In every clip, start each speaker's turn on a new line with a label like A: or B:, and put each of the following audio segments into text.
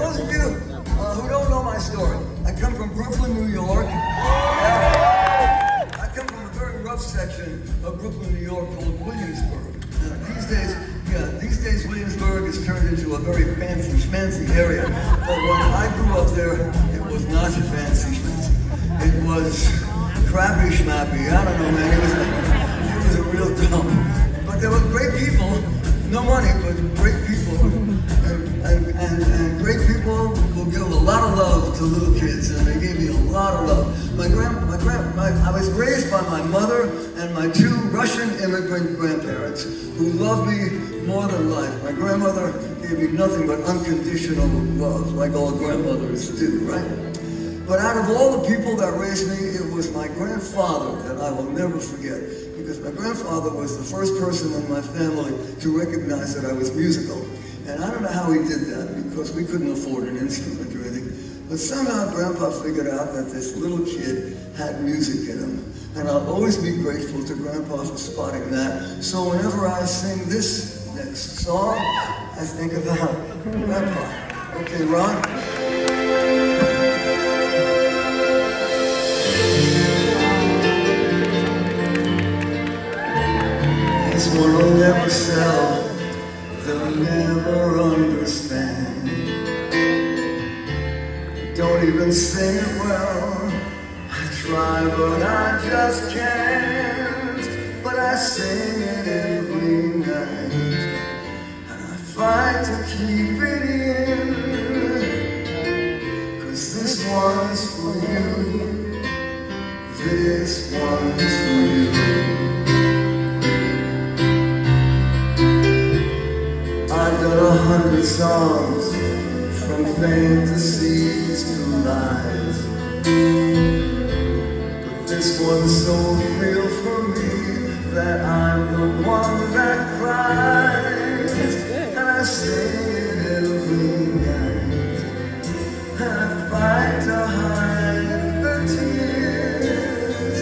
A: those of you who don't know my story, I come from Brooklyn, New York. I come from a very rough section of Brooklyn, New York called Williamsburg. These days Williamsburg has turned into a very fancy schmancy area. But when I grew up there, it was not fancy schmancy. It was crappy schmappy. I don't know, man. It was a real dump. But there were great people, no money, but great people. And great people will give a lot of love to little kids, and they gave me a lot of love. I was raised by my mother and my two Russian immigrant grandparents who loved me more than life. My grandmother gave me nothing but unconditional love, like all grandmothers do, right? But out of all the people that raised me, it was my grandfather that I will never forget, because my grandfather was the first person in my family to recognize that I was musical. And I don't know how he did that, because we couldn't afford an instrument or anything. But somehow Grandpa figured out that this little kid had music in him. And I'll always be grateful to Grandpa for spotting that. So whenever I sing this next song, I think about Grandpa. Okay, Ron? This one will never sell. They'll never understand. Don't even sing it well. I try, but I just can't. But I sing it every night, and I fight to keep it in. 'Cause this one's for you. This one's for you. I've done 100 songs, from fantasies to lies, but this one's so real for me that I'm the one that cries. And I sing it every night, and I fight to hide the tears.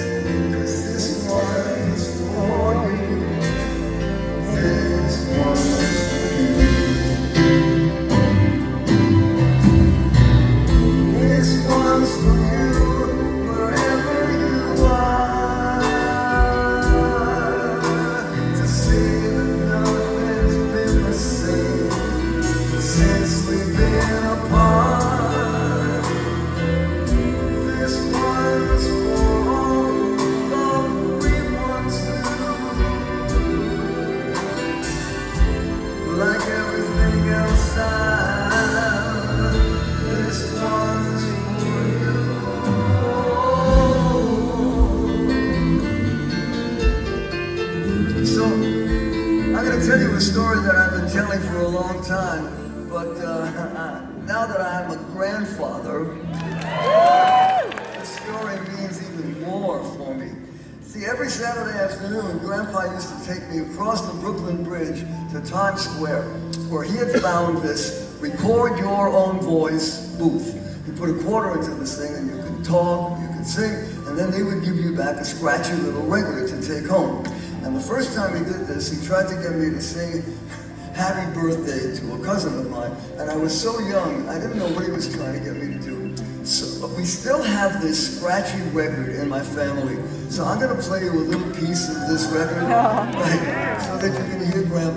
A: 'Cause this one's for you. This one's for you. This one's for you, wherever you are. To say that nothing's been the same since we've been apart. This one's for all the love we once knew. Like everything else, this one's for you. So, I'm going to tell you a story that I've been telling for a long time, but now that I'm a grandfather, the story means even more for me. See, every Saturday afternoon, Grandpa used to take me across the Brooklyn Bridge to Times Square, where he had found this record your own voice booth. You put a quarter into this thing and you could talk, you could sing, and then they would give you back a scratchy little record to take home. And the first time he did this, he tried to get me to sing Happy Birthday to a cousin of mine, and I was so young, I didn't know what he was trying to get me to do. So, but we still have this scratchy record in my family, so I'm going to play you a little piece of this record, right, so that you can hear Grandpa.